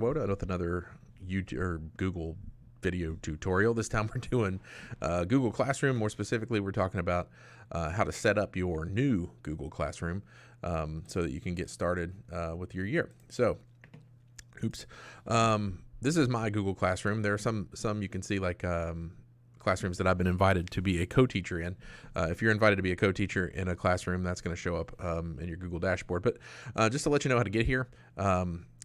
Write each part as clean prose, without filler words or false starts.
Woda with another YouTube or Google video tutorial. This time we're doing Google Classroom. More specifically, we're talking about how to set up your new Google Classroom so that you can get started with your year. So, this is my Google Classroom. There are some you can see like classrooms that I've been invited to be a co-teacher in. If you're invited to be a co-teacher in a classroom, that's going to show up in your Google dashboard. But just to let you know how to get here,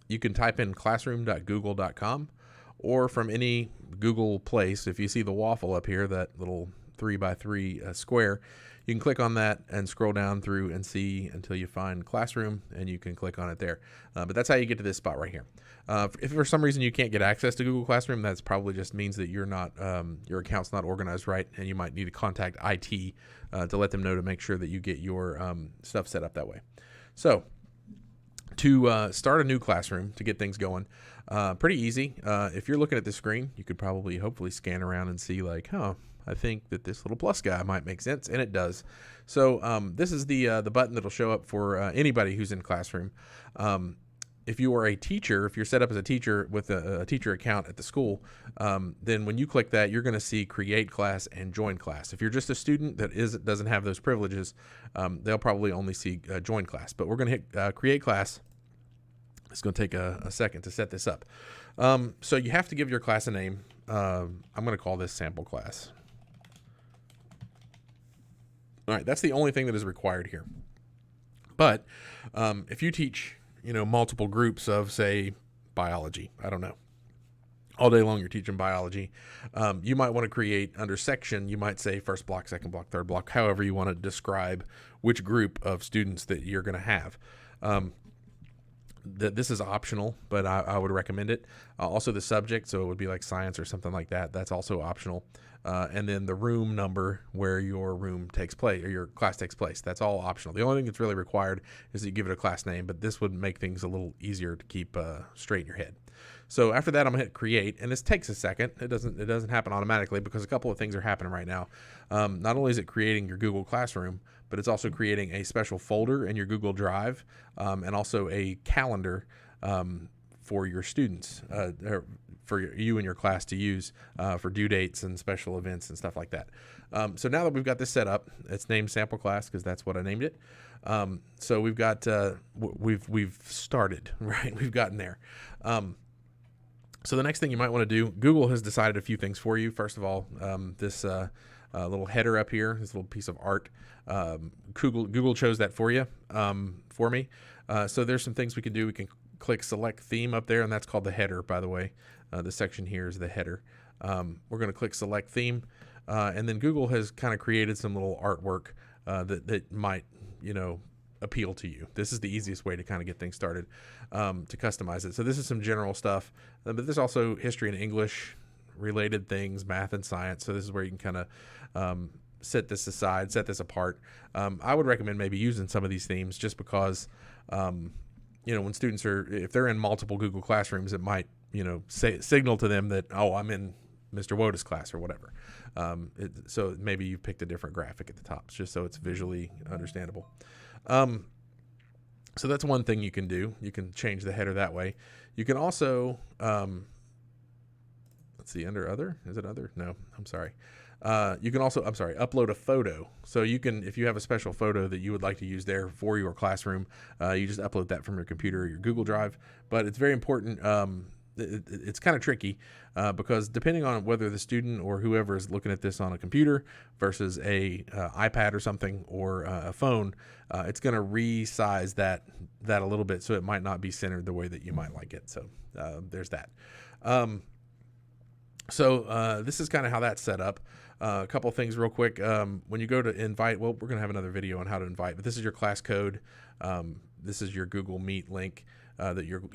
you can type in classroom.google.com or from any Google place. If you see the waffle up here, that little 3x3 square, you can click on that and scroll down through and see until you find Classroom, and you can click on it there. But that's how you get to this spot right here. If for some reason you can't get access to Google Classroom, that's probably just means that you're not your account's not organized right, and you might need to contact IT to let them know to make sure that you get your stuff set up that way. So to start a new classroom, to get things going, pretty easy. If you're looking at this screen, you could probably hopefully scan around and see like, I think that this little plus guy might make sense, and it does. So this is the button that'll show up for anybody who's in Classroom. If you are a teacher, if you're set up as a teacher with a teacher account at the school, then when you click that, you're going to see Create Class and Join Class. If you're just a student that doesn't have those privileges, they'll probably only see Join Class. But we're going to hit Create Class. It's going to take a second to set this up. So you have to give your class a name. I'm going to call this Sample Class. All right, that's the only thing that is required here. But if you teach, multiple groups of, say, biology, I don't know, all day long you're teaching biology, you might want to create under section, you might say first block, second block, third block, however you want to describe which group of students that you're going to have. This is optional, but I would recommend it. Also the subject, so it would be like science or something like that. That's also optional. And then the room number where your room takes place or your class takes place. That's all optional. The only thing that's really required is that you give it a class name, but this would make things a little easier to keep straight in your head. So after that, I'm gonna hit create, and this takes a second. It doesn't happen automatically because a couple of things are happening right now. Not only is it creating your Google Classroom, but it's also creating a special folder in your Google Drive, and also a calendar for your students, for you and your class to use for due dates and special events and stuff like that. So now that we've got this set up, it's named Sample Class because that's what I named it. So we've got we've started, right? We've gotten there. So the next thing you might want to do, Google has decided a few things for you. First of all, this little header up here, this little piece of art, Google chose that for you, for me. So there's some things we can do. We can click Select Theme up there, and that's called the header, by the way. The section here is the header. We're going to click Select Theme, and then Google has kind of created some little artwork that might, appeal to you. This is the easiest way to kind of get things started, to customize it. So this is some general stuff, but there's also history and English related things, math and science. So this is where you can kind of set this aside, set this apart. I would recommend maybe using some of these themes just because, when students if they're in multiple Google Classrooms, it might, signal to them that, I'm in Mr. Woda's class or whatever. So maybe you picked a different graphic at the top just so it's visually understandable. So that's one thing you can do. You can change the header that way. You can also, let's see, under other, is it other? No, I'm sorry. You can also, upload a photo. So you can, if you have a special photo that you would like to use there for your classroom, you just upload that from your computer or your Google Drive. But it's very important. It's kind of tricky because depending on whether the student or whoever is looking at this on a computer versus a iPad or something or a phone, it's going to resize that a little bit, so it might not be centered the way that you might like it. So there's that. So this is kind of how that's set up. A couple of things real quick. When you go to invite, well, we're going to have another video on how to invite, but this is your class code. This is your Google Meet link that you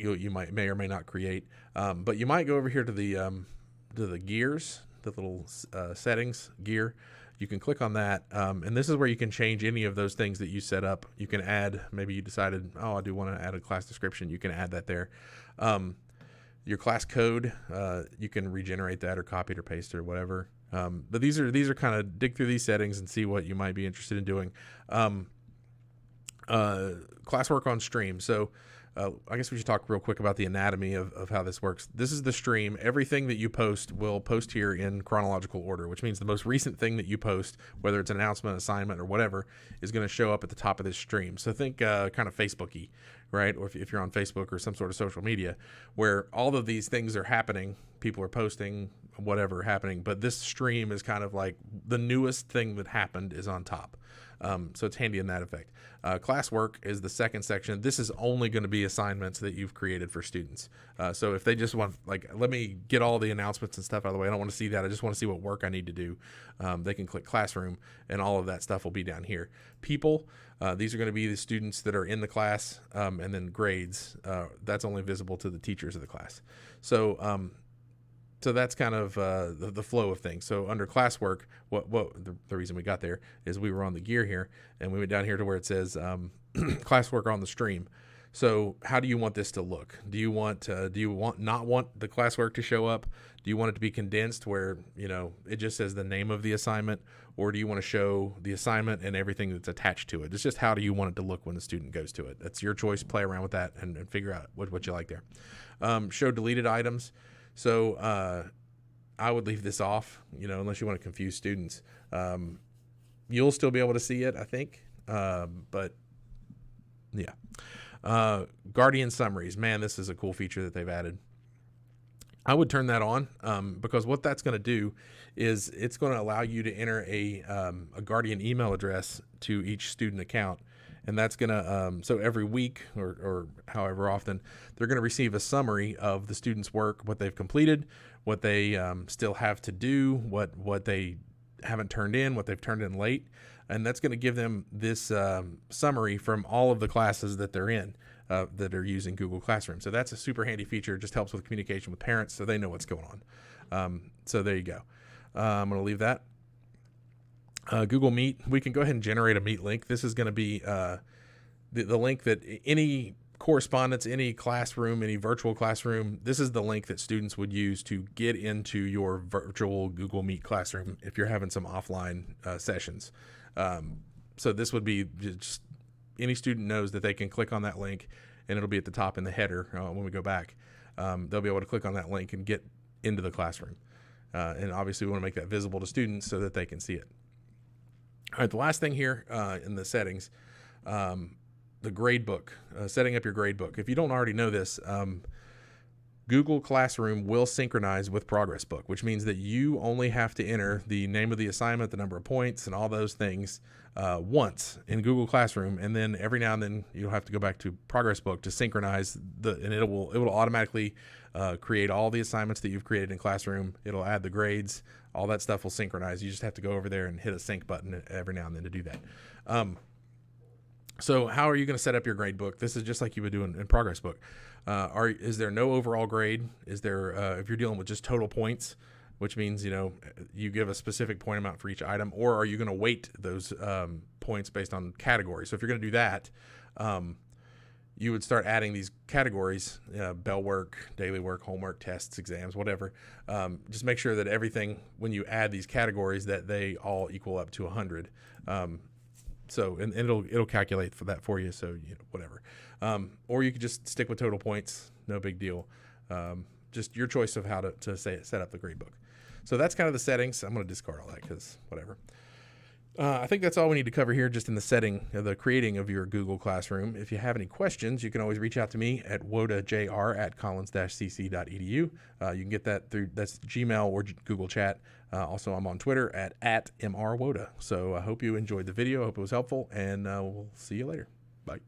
may or may not create. But you might go over here to the gears, the little settings gear. You can click on that, and this is where you can change any of those things that you set up. You can add, maybe you decided, I do want to add a class description. You can add that there. Your class code, you can regenerate that or copy it or paste it or whatever. But these are kind of dig through these settings and see what you might be interested in doing. Classwork on stream. So I guess we should talk real quick about the anatomy of how this works. This is the stream. Everything that you post will post here in chronological order, which means the most recent thing that you post, whether it's an announcement, assignment, or whatever, is going to show up at the top of this stream. So think kind of Facebook-y, right? Or if you're on Facebook or some sort of social media, where all of these things are happening, people are posting, whatever happening, but this stream is kind of like the newest thing that happened is on top. So it's handy in that effect. Classwork is the second section. This is only going to be assignments that you've created for students. So if they just want, like, let me get all the announcements and stuff out of the way, I don't want to see that. I just want to see what work I need to do. They can click Classroom, and all of that stuff will be down here. People, these are going to be the students that are in the class, and then grades. That's only visible to the teachers of the class. So that's kind of the flow of things. So under classwork, the reason we got there is we were on the gear here, and we went down here to where it says classwork on the stream. So how do you want this to look? Do you not want the classwork to show up? Do you want it to be condensed where, it just says the name of the assignment, or do you want to show the assignment and everything that's attached to it? It's just how do you want it to look when the student goes to it? That's your choice. Play around with that and figure out what you like there. Show deleted items. So I would leave this off, unless you want to confuse students. You'll still be able to see it, I think. But yeah. Guardian summaries. Man, this is a cool feature that they've added. I would turn that on because what that's going to do is it's going to allow you to enter a Guardian email address to each student account. And that's going to, so every week or however often, they're going to receive a summary of the student's work, what they've completed, what they still have to do, what they haven't turned in, what they've turned in late. And that's going to give them this summary from all of the classes that they're in that are using Google Classroom. So that's a super handy feature. It just helps with communication with parents so they know what's going on. So there you go. I'm going to leave that. Google Meet, we can go ahead and generate a Meet link. This is going to be the link that any correspondence, any classroom, any virtual classroom, this is the link that students would use to get into your virtual Google Meet classroom if you're having some offline sessions. So this would be just any student knows that they can click on that link, and it'll be at the top in the header when we go back. They'll be able to click on that link and get into the classroom. And obviously we want to make that visible to students so that they can see it. All right, the last thing here in the settings, the grade book, setting up your grade book. If you don't already know this, Google Classroom will synchronize with Progress Book, which means that you only have to enter the name of the assignment, the number of points, and all those things once in Google Classroom, and then every now and then you'll have to go back to Progress Book to synchronize and it will automatically create all the assignments that you've created in Classroom. It'll add the grades. All that stuff will synchronize. You just have to go over there and hit a sync button every now and then to do that. So how are you going to set up your grade book? This is just like you would do in Progress Book. Is there no overall grade? Is there, if you're dealing with just total points, which means, you give a specific point amount for each item, or are you going to weight those points based on categories? So if you're going to do that, you would start adding these categories, bell work, daily work, homework, tests, exams, whatever. Just make sure that everything, when you add these categories, that they all equal up to 100. So it'll calculate for that for you. So whatever. Or you could just stick with total points. No big deal. Just your choice of how to set up the grade book. So that's kind of the settings. I'm going to discard all that because whatever. I think that's all we need to cover here just in the setting of the creating of your Google Classroom. If you have any questions, you can always reach out to me at wodajr@collins-cc.edu. You can get that through, that's Gmail or Google Chat. Also, I'm on Twitter at @mrwoda. So I hope you enjoyed the video. I hope it was helpful, and we'll see you later. Bye.